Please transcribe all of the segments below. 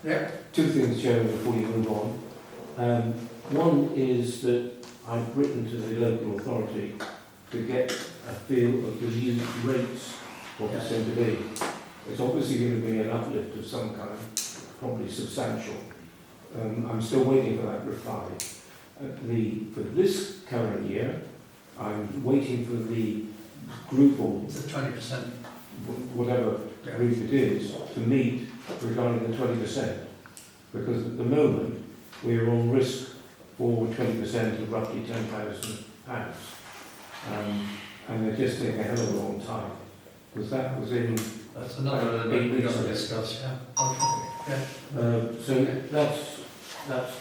Yeah. Two things, Chairman, before you move on. One is that I've written to the local authority to get a feel of the new rates, what it's going to be. It's obviously going to be an uplift of some kind, probably substantial. I'm still waiting for that reply. For this current year, I'm waiting for the group or It's a 20%. whatever group it is to meet regarding the 20%. Because at the moment, we're on risk for 20% of roughly £10,000. And they're just taking a hell of a long time. Because that was in... That's another element we've got to discuss, yeah. Okay. Yeah. So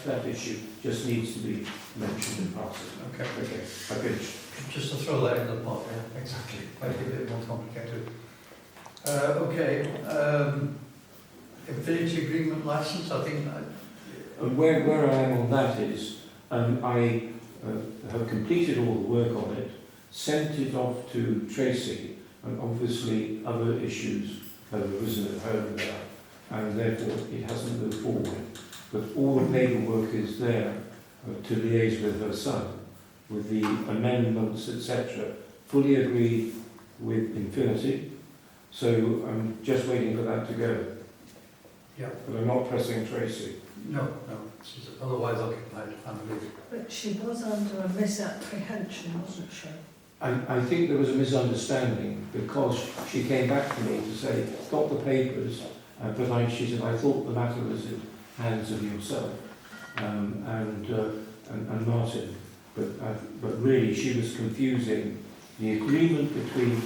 that issue just needs to be mentioned in passing. Okay. Okay, I finished. Just to throw that in the pot, yeah, exactly. Make it a bit more complicated. Okay. Infinity agreement license, I think that... Where I am on that is, I have completed all the work on it, sent it off to Tracy, and obviously other issues have arisen at home there, and therefore it hasn't moved forward. But all the paperwork is there to liaise with her son, with the amendments, etc., fully agreed with Infinity. So I'm just waiting for that to go. Yeah. But I'm not pressing Tracy. No, she's otherwise occupied, I believe. But she was under a misapprehension, wasn't she? I think there was a misunderstanding because she came back to me to say, got the papers, but she said, I thought the matter was in hands of yourself and Martin. But really she was confusing the agreement between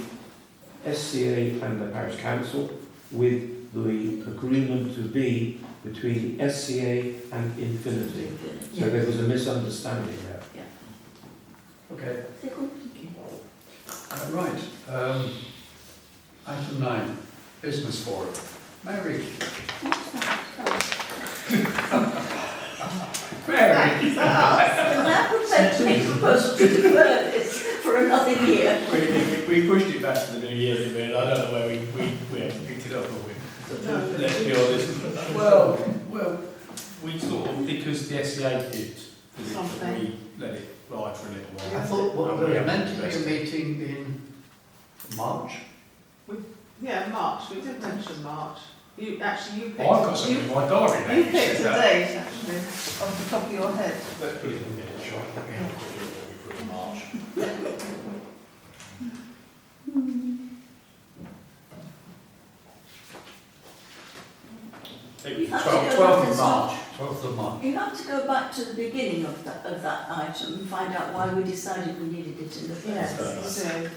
SCA and the Parish Council with the agreement to be between the SCA and Infinity. So there was a misunderstanding there. Okay. Right. Item 9, business forum. Mary. Mary. That would send me proposal to defer this for another year. We pushed it back to the new year, didn't we? And I don't know where we haven't picked it up, have we? Let's be honest. Well, we sort of, because the SCA did, we let it ride for a little while. I thought what And we we were meant to haven't be a meeting in March. Yeah, March. We did mention March. You picked. Oh, I've got something in my diary now. You picked a date actually, off the top of your head. Let's put it in the shop. We put it in March. It was 12th of March. 12th of March. You have to go back to the beginning of that item and find out why we decided we needed it in the first place. So,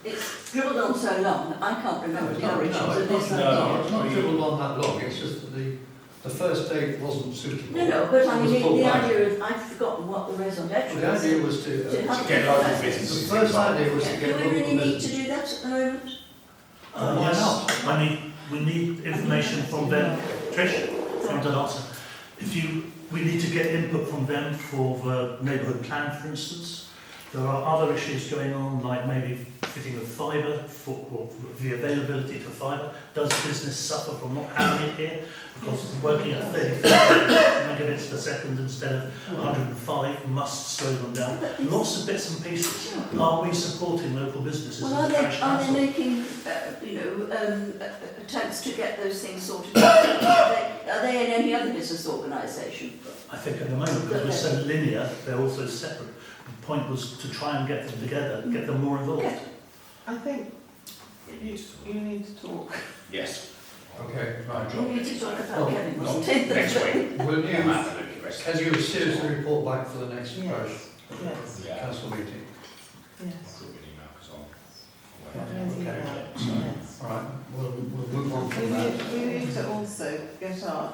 It's dribbled on so long, I can't remember the origins No, of this no, idea. It's not dribbled on that long, it's just that the first date wasn't suitable. No, but I It was mean, pulled the back. idea of, I've forgotten what the raison d'etre The was. idea was to have get to- local businesses the first involved. idea was to Do get we local really need to businesses. do that at the moment? Why Yes, not? we need information from them. Trish, from the answer. We need to get input from them for the neighbourhood plan, for instance. There are other issues going on, like maybe fitting of fibre, or the availability for fibre. Does business suffer from not having it here? Because working at 35 megabits per second instead of 105 must slow them down. Lots of bits and pieces. Are we supporting local businesses Well, as are a they, parish are they council? making, attempts to get those things sorted out? Are they in any other business organisation? I think at the moment, because we're so linear, they're also separate. The point was to try and get them together, get them more involved. Yeah. I think you need to talk. Yes. Okay, right. We need to talk about Well, Kevin, Not wasn't it? next week. Will Yeah, you, absolutely. Rest. can you seriously report back for the next parish Yes. Yeah. council meeting? Yes. I'll do an email because Okay. Yes. All right, we'll move on We from that. need to also get our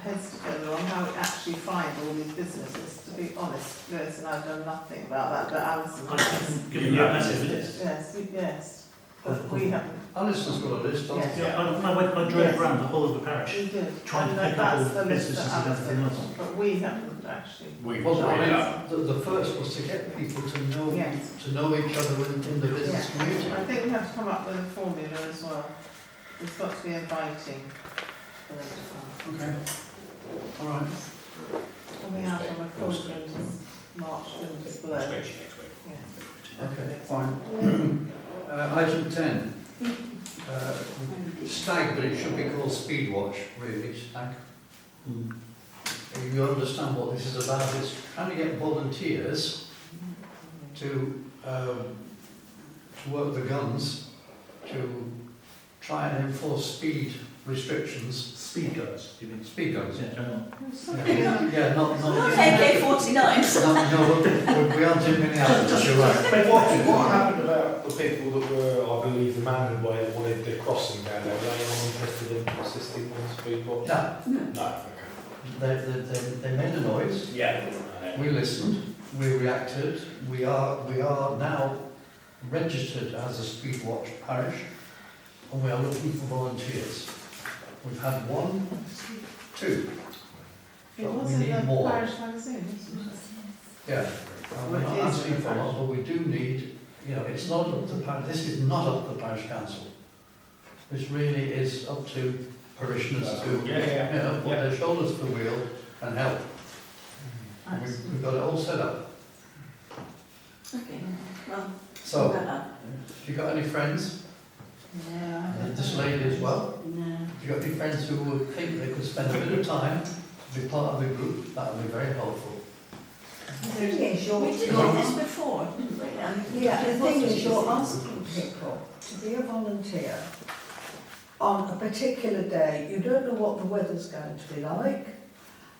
heads together on how we actually find all these businesses. To be honest, Lewis and I have done nothing about that, but Alison I has. can give you a massive list. Yes. But we haven't. Alison's got a list, hasn't she? Yeah, I drove around the whole of the parish. We did. Trying to And pick up all that's the list businesses that and everything Alison- else. But we haven't actually. We Well, will I mean, up. the first was to get people to know Yes. each other in the business community. I think we have to come up with a formula as well. It's got to be inviting. for them to find. Okay. All right. And we have on a conference March 20 below. Next week. Yeah. Okay, fine. Item 10. Stag, but it should be called Speed Watch, really, Stag. You understand what this is about? It's trying to get volunteers to work the guns, to try and enforce speed restrictions. Speed guns, you mean? Speed guns. Yeah. Yeah, not Not AK-49s. no, we aren't in Minneapolis, you're right. What happened about the people that were, I believe, the man way that wanted the crossing down there? Were they not interested in assisting on speed watch? No, No, they made a noise, Yeah. we listened, we reacted, we are now registered as a Speed Watch parish, and we are looking for volunteers. We've had 1, 2. It But was we in need the more. parish magazine, wasn't it? Yeah, we're not asking for a lot, but we do need, it's not up to parish, this is not up to parish council. This really is up to parishioners to, put their shoulders to the wheel and help. And we've got it all set up. Okay, well, So, well, have you got any friends? Yeah. This lady as well? no. Have you got any friends who would think they could spend a bit of time to be part of the group? That would be very helpful. The thing is, We did this before, didn't we? yeah, the thing is, you're asking people to be a volunteer on a particular day. You don't know what the weather's going to be like,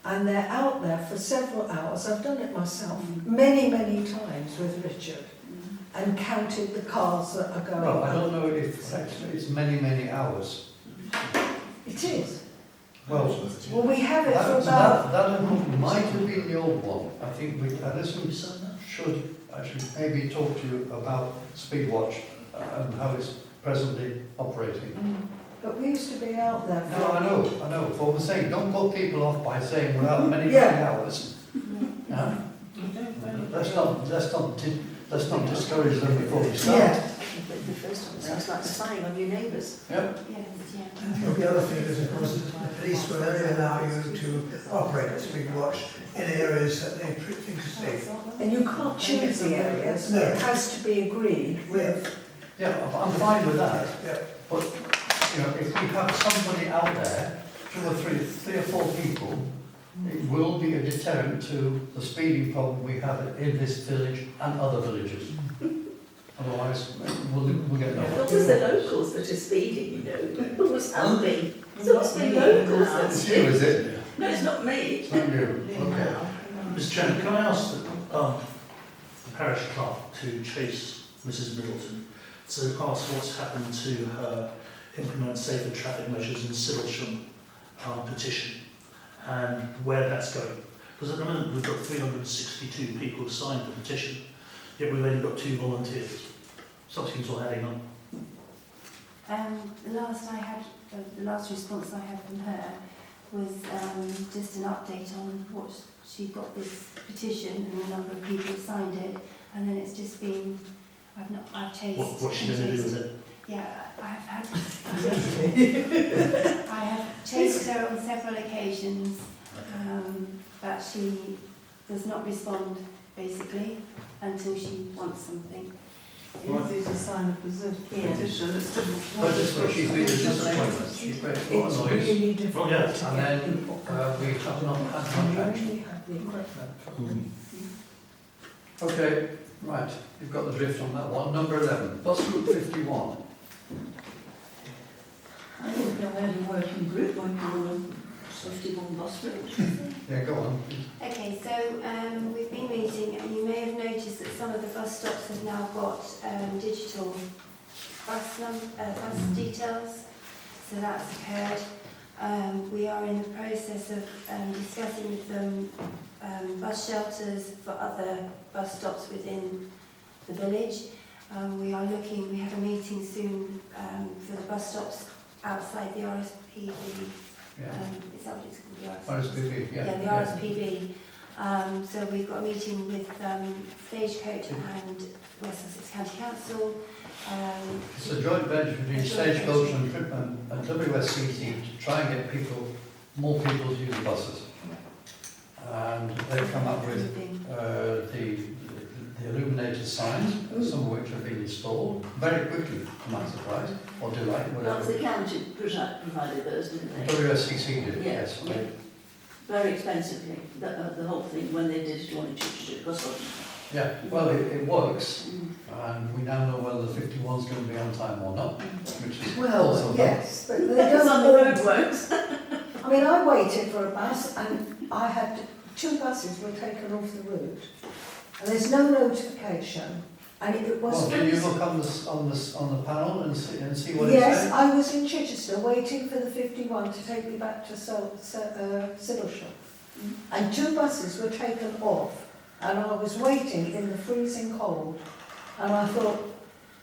and they're out there for several hours. I've done it myself many, many times with Richard, and counted the cars that are going. Well, I don't know if actually it's many, many hours. It is. Well, Well, we have it for that about. might have been the old one. I think Alison should actually maybe talk to you about Speed Watch and how it's presently operating. But we used to be out there. No, I know. But we're saying, don't put people off by saying without many, Yeah. many hours. Yeah? Let's not discourage them before we start. Yeah. The first one sounds like spying on your neighbours. Yep. The other thing is, of course, the police will only allow you to operate a speed watch in areas that they think are safe. And you can't choose the areas. No. It has to be agreed with. Yeah, I'm fine with that. Yeah. But, if we have somebody out there, 2 or 3 or 4 people, it will be a deterrent to the speeding problem we have in this village and other villages. Otherwise, we'll get Not nowhere. just the locals that are speeding, It always has been. It's always been locals that It's you, speed. is it? No, it's not me. It's not you. Okay. Mr. Chairman, can I ask the parish clerk to chase Mrs. Middleton to ask what's happened to her implement safer traffic measures in Sidlesham petition and where that's going? Because at the moment we've got 362 people who signed the petition, yet we've only got 2 volunteers. Something's all adding up. The last response I had from her was just an update on what she got this petition and the number of people who signed it, and then it's just been, I've chased. What's she going to do with it? Yeah, I have chased her on several occasions, but she does not respond basically until she wants something. Easy to sign a petition, it's difficult. But this way, she's been a disappointment. She's created a lot It's of noise. really difficult. Oh, yeah. to And get then people. we have not had And much you action. only have the equipment. Okay, right, you've got the drift on that one. Number 11, bus route 51. I didn't know we had a working group on your 51 bus route. Yeah, go on. Okay, so we've been meeting, and you may have noticed that some of the bus stops have now got digital bus details, so that's occurred. We are in the process of discussing with them bus shelters for other bus stops within the village. We have a meeting soon for the bus stops outside the RSPB. Yeah. Is that what it's called? The RSPB? RSPB, yeah. Yeah, the RSPB. So we've got a meeting with Stagecoach and West Sussex County Council. It's a joint venture between Stagecoach and WSCC to try and get more people to use the buses. And they've come up with the illuminated signs, some of which have been installed very quickly, to my surprise, or delight, Well, whatever. the county provided those, didn't they? WSCC did, yes. Yeah. Very expensively, the whole thing, when they did it on a Tuesday, it was on. Yeah, well, it works, Mm. and we now know whether the 51's going to be on time or not, which is Well, also yes, but they Depends on the don't. road works. I mean, I waited for a bus and I had 2 buses were taken off the route. And there's no notification. And it was... Well, did you look on the panel and see what it Yes, said? I was in Chichester waiting for the 51 to take me back to Sidlesham. And 2 buses were taken off and I was waiting in the freezing cold. And I thought,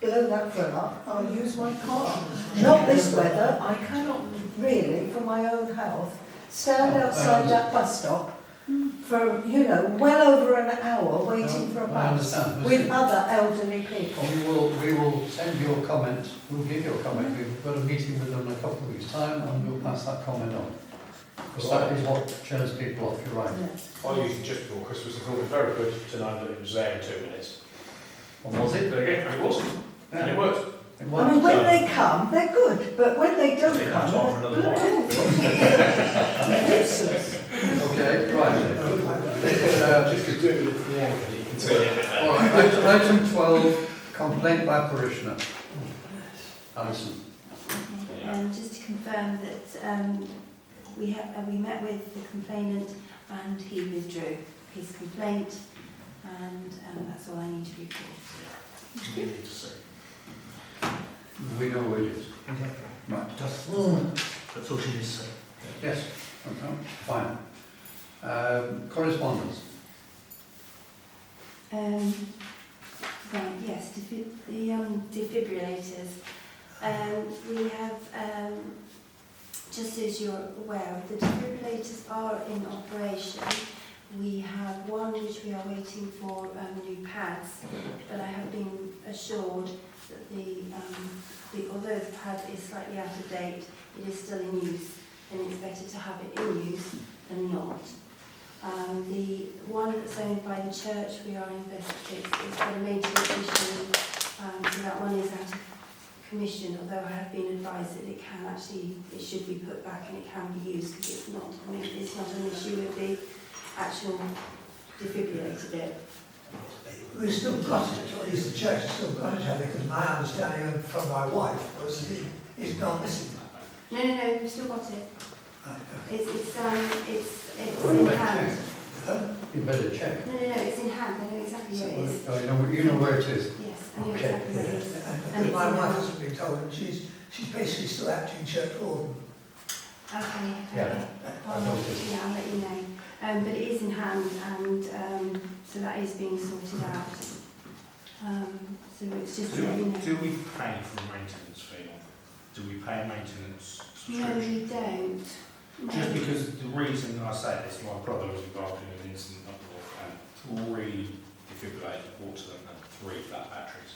blow that frill up, I'll use my car. Not this weather, I cannot really, for my own health, stand outside that bus stop for, well over an hour waiting for a I bus understand. with other elderly people. We will send your comment, we'll give you a comment. We've got a meeting with them in a couple of weeks' time and we'll pass that comment on. Because that is what turns people off, you're right. I used it just before Christmas. I thought it was very good to know that it was there in 2 minutes. What was it? But again, it wasn't. And it worked. It I was. mean, when they come, they're good, but when they don't They come, come on for another they're useless. Okay, right. Just because doing it with the angle, you can see it. All right, item 12, complaint by parishioner. Alison. Just to confirm that we met with the complainant and he withdrew his complaint, and that's all I need to report. You need to say. We know who it is. Okay. Right. That's all she needs to say. Yes, okay, fine. Correspondence. Right, yes, the defibrillators. We have, just as you're aware, the defibrillators are in operation. We have one which we are waiting for new pads, but I have been assured that although the pad is slightly out of date, it is still in use, and it's better to have it in use than not. The one that's owned by the church, we are investigating. It's got a maintenance issue, so that one is out of commission, although I have been advised that it should be put back and it can be used, because it's not an issue with the actual defibrillator bit. We've still got it, or at least the church has still got it, because my understanding from my wife was that it's gone missing. No, we've still got it. Right, It's Well, you in better hand. check. You better check. No, it's in hand. I know exactly where it is. Oh, you know where it is. Yes, I know Okay. exactly where it is. And my wife hasn't been told, and she's basically still acting church warden. Okay. Yeah. I'll let you know. But it is in hand, and so that is being sorted out. So it's just Do to let you know. do we pay for a maintenance fee? Do we pay a maintenance No, subscription? we don't. No. Just because the reason I say this, my brother was involved in an incident up north and 3 defibrillators brought to them and 3 flat batteries.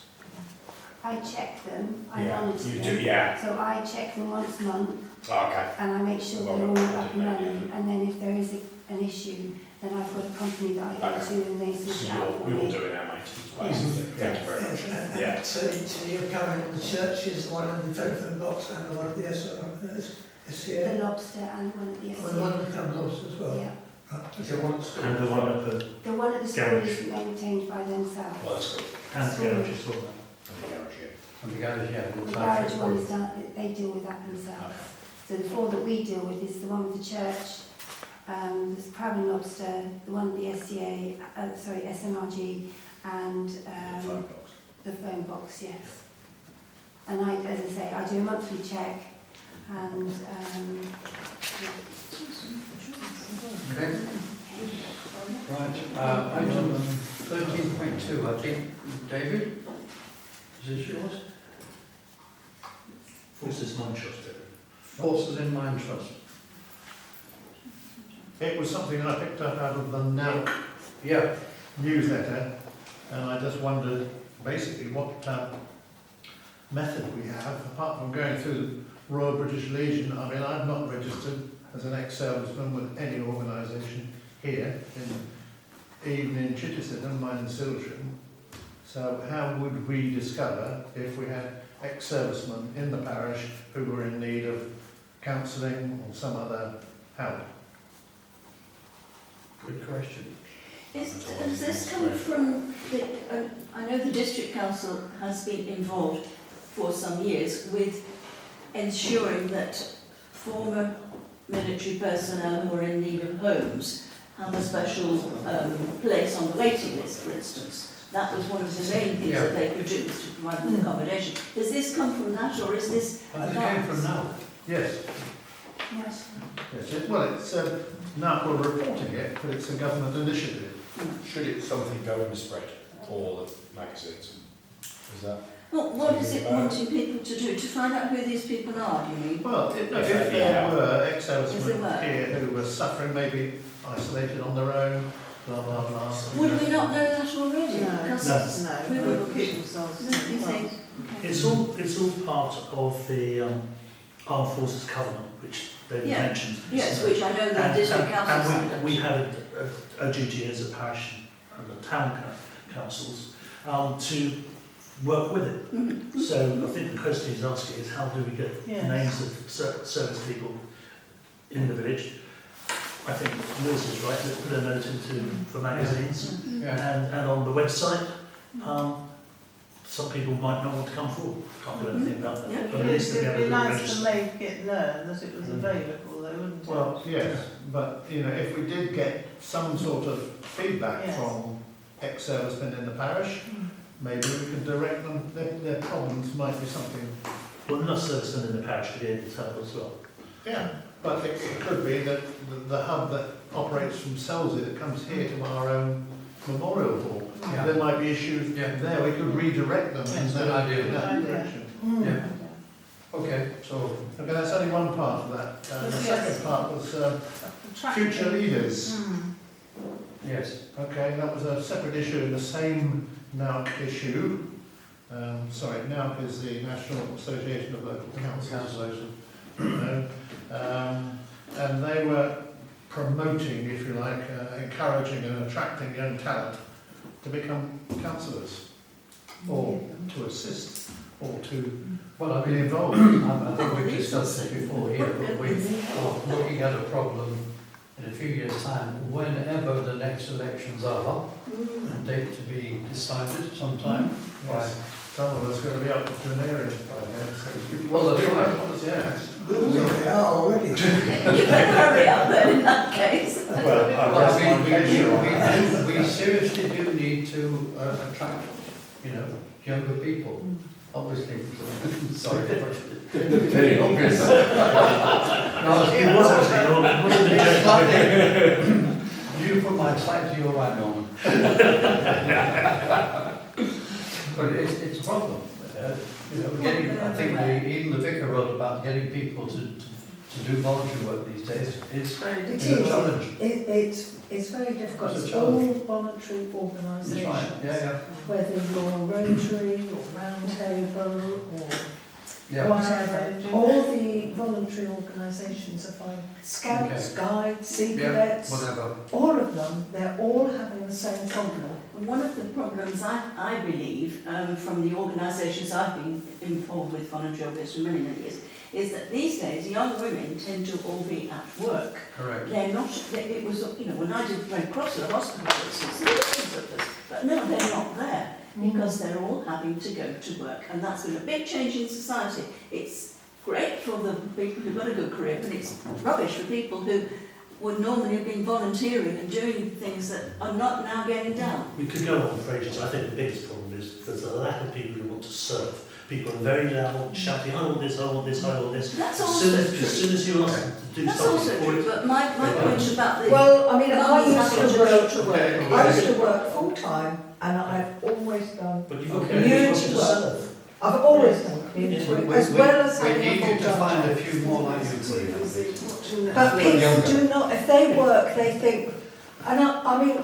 I check them. I Yeah, monitor you them. do, yeah. So I check them once a month, Okay. and I make sure Well, they're all up and yeah. running. And then if there is an issue, then I've got a company that I go Okay. to, and they sort it So out for we will me. do it our maintenance basically. Thank you very much. Yeah. So you're covering the churches, the one on the telephone box and the one at the SCA? The lobster and one at the Or the one SCA. that comes as well? Yeah. Right. Is there one that's And the one at the The one at the school Garage. is maintained by themselves. Well, that's good. and the garage as well. And the garage, yeah. And the garage, yeah. The the garage traffic one one. is done, they deal with that themselves. Okay. So the 4 that we deal with is the one with the church, there's Crab and Lobster, the one at the SCA, SMRG, and Phone box. the phone box, yes. And I, as I say, I do a monthly check, and Okay, right. Item 13.2, I think, David, is this yours? Forces Manchester. Forces in Mind Trust. It was something I picked up out of the NOW Yeah, newsletter, and I just wondered basically what method we have, apart from going through the Royal British Legion. I mean, I've not registered as an ex-serviceman with any organisation here, even in Chichester, mine in Sidlesham. So how would we discover if we had ex-servicemen in the parish who were in need of counselling or some other help? good question. Has this come from the, I know the district council has been involved for some years with ensuring that former military personnel who are in need of homes have a special place on the waiting list, for instance. That was one of the main things that they produced to provide them accommodation. Does this come from that, or is this I think it came from now. Yes. Yes. Yes, well, it's now we're reporting it, but it's a government initiative. Should it something go in the spread or the magazines? Is that? Well, what is it wanting people to do? To find out who these people are, do you mean? Well, if there were ex-servicemen here who were suffering, maybe isolated on their own, blah, blah, blah. Would we not know that already? No, Because no, people keep themselves you think? It's all part of the Armed Forces Covenant, which they mentioned. Yes, which I know the district council signed up we to. have a duty as a parish and the town councils to work with it. Mhm. So I think the question he's asking is how do we get names of service people in the village? I think Liz is right, let's put a note into for magazines and on the website. Some people might not want to come forward, can't do anything about that. Yeah. But at least they'll be It'd able be to nice to register. make it known that it was available, though, wouldn't it? Well, yes, but, you know, if we did get some sort of feedback Yes. from ex-servicemen in the parish, maybe we could direct them, their problems might be something. Well, enough servicemen in the parish to be able to help as well. Yeah, but it could be that the hub that operates from Selsey that comes here to our own memorial hall. Yeah. There might be issues there, we could redirect them in Good idea. that direction. Yeah. Okay, so Okay, that's only one part of that. The second part was future leaders. yes, Okay, that was a separate issue in the same NOUC issue. NOUC is the National Association of Local Councils. And they were promoting, if you like, encouraging and attracting young talent to become councillors, or to assist, or to well, I be mean, involved. I think we've discussed it before here, but we're looking at a problem in a few years' time, whenever the next elections are, a date to be decided sometime. Yes. Some of us are going to be up to an area by then, so Well, that's right. yes. They are already. You better hurry up then in that case. We seriously do need to attract, younger people. Obviously, sorry, very obvious. It was actually Norman, it wasn't a joke. You put my side to your right, Norman. But it's a problem. I think even the vicar wrote about getting people to do voluntary work these days. It's a challenge. It's very difficult. It's a It's challenge. all voluntary organisations. That's right, yeah. Whether you're Rotary or Round Table or Yeah. whatever, all the voluntary organisations are fine. Scouts, Guides, Sea Cadets, Whatever. all of them, they're all having the same problem. One of the problems I believe from the organisations I've been involved with voluntary office for many, many years is that these days young women tend to all be at work. Correct. They're not, it was, when I did Red Cross at the hospital, but no, they're not there because they're all having to go to work. And that's been a big change in society. It's great for the people who've got a good career, but it's rubbish for people who would normally have been volunteering and doing things that are not now getting done. We could go on for ages. I think the biggest problem is there's a lack of people who want to serve. People are very loud, shouting, I want this, I want this, I want this. That's As also soon as you ask them to do That's something also for true, it, but my point about the Well, I mean, I mums used having to to work. go to work. I used to work full time, and I've always done but you've got Okay. people who want to community work. serve. I've always done community, as well as we having a need you to full-time find job. a few more like you, please. But people do not, if they work, they think, and I mean,